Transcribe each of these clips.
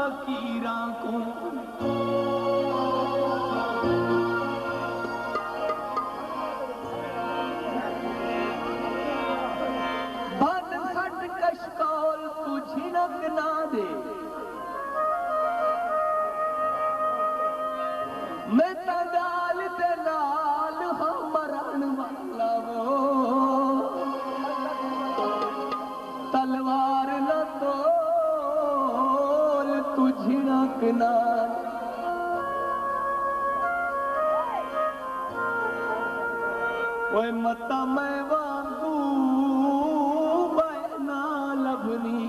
फकीरा को बद सट कशकौल तू झिनक ना दे मैं तंगाल दे नाल हम मरण वाला वो तलवार न तोल तू झिनक ना ओए मता मैं वांगू बैना लभनी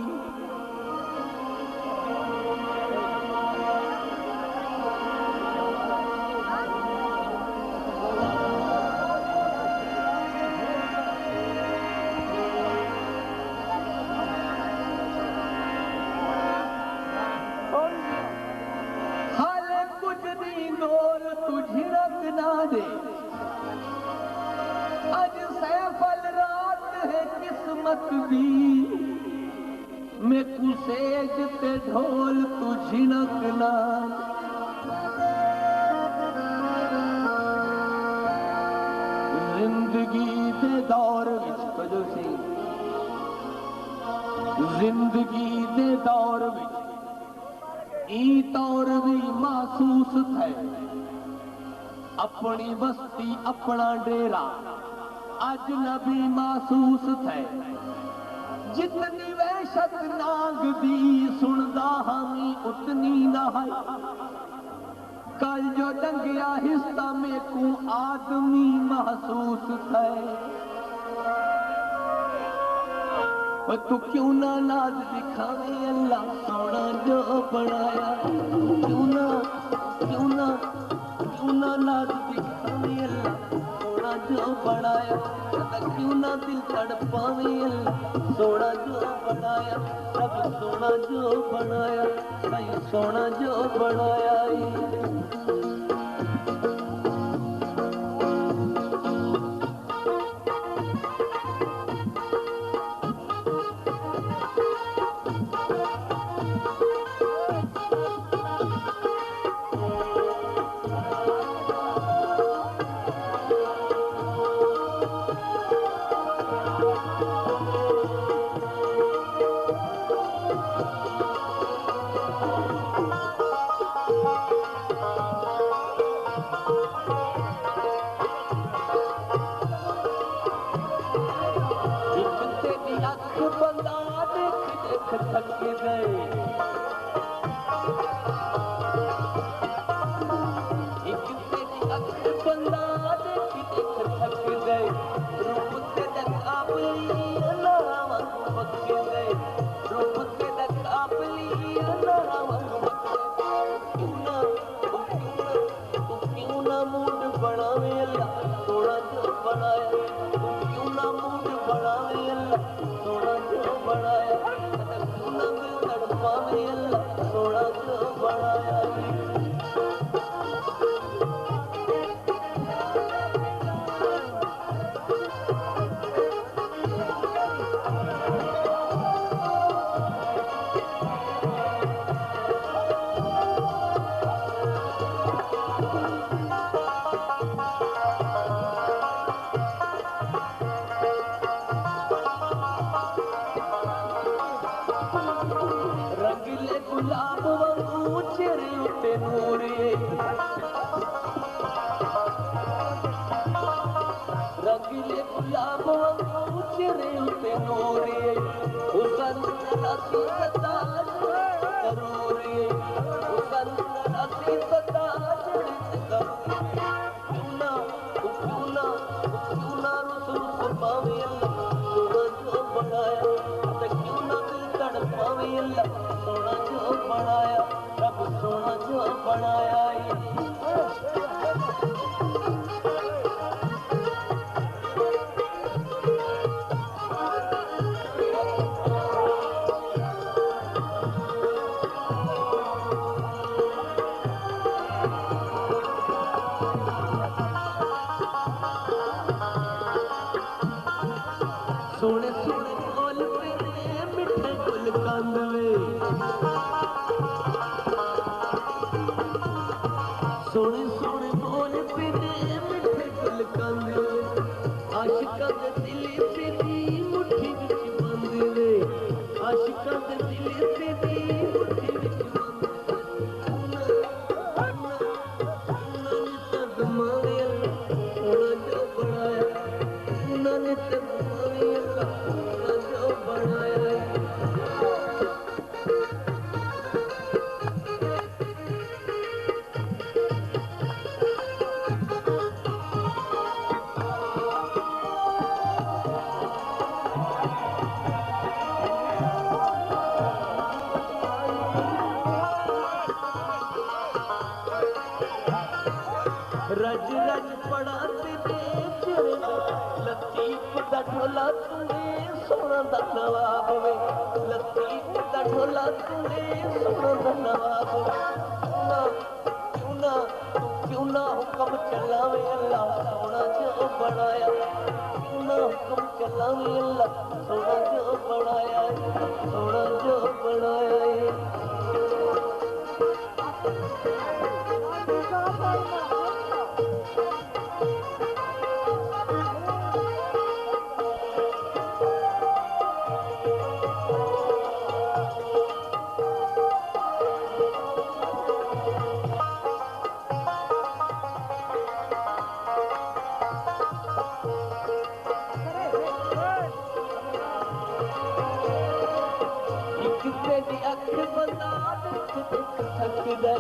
हाले कुछ दी डोल तू झिनक ना दे आज सैफल रात है किस्मत भी मैं कुसेज ते ढोल तू झिनक ना जिंदगी दे दौर विच कजो सी जिंदगी दे दौर विच ई तौर भी महसूस थे अपनी बस्ती अपना डेरा अजनबी महसूस थे जितनी वहशत नाग दी सुनदा हमी उतनी ना है कल जो डंगिया हिस्सा में को आदमी महसूस थे तू क्यों ना नाज दिखावे अल्लाह सोना जो बनाया क्यों ना नाज दिखावे अल्लाह सोना जो बनाया क्यों ना दिल तड़पावे अल्लाह सोना जो बनाया सब सोना जो बनाया सही सोना जो बनाया सोने सोने बोल पे मिठे गुल कांदवे आशिकां दे दिल तेरी मुट्ठी विच बंद कमावे अल्लाह सोना जो बनाया उन्होंने ते कमावे अल्लाह सोना जो बनाया रज रज पड़ाते ते तेरे लतीफ दा ढोला तूने सोना दा नवाब वे लतीफ दा ढोला तूने सोना दा नवाब क्यों ना हुक्म चलावे अल्लाह सोना जो बनाया क्यों ना हुक्म चलावे अल्लाह सोना जो बनाया सोना जो बनाया तेरी अख बंदा देख देख थक गए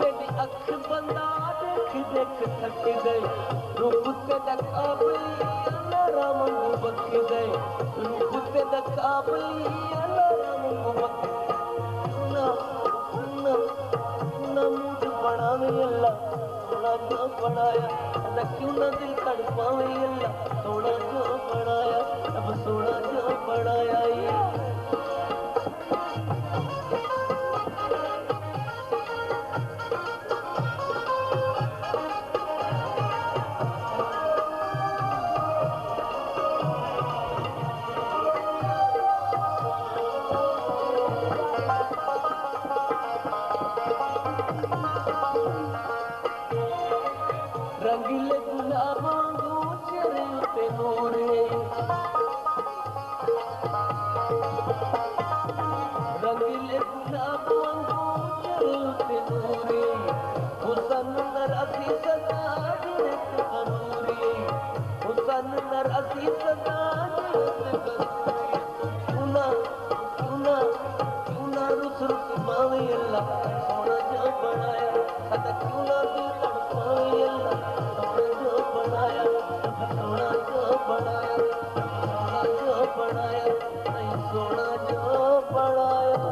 तेरी अख बंदा देख देख थक गए रूप तेरा काबली अल्लाह मंगू बक गए रूप तेरा काबली अल्लाह मंगू बक ना ना ना मूड बनावे अल्लाह सोना जो बनाया ना क्यों ना दिल तड़पावे अल्लाह सोना जो बनाया अब सोना जो बनाया रंगीले गुलाबां दू चेहरे उत्ते नूर रंगीले गुलाबां दू चेहरे उत्ते नूर हुसन नरासी सदा जिरत करूरी हुसन नरासी सदा जिरत करूरी क्यों ना रुस रुस मावे अल्लाह सोना जो बनाया अदा क्यों ना दिल तड़पावे अल्लाह सोना जो बनाया सोना जो बनाया सोना जो बनाया नहीं सोना जो बनाया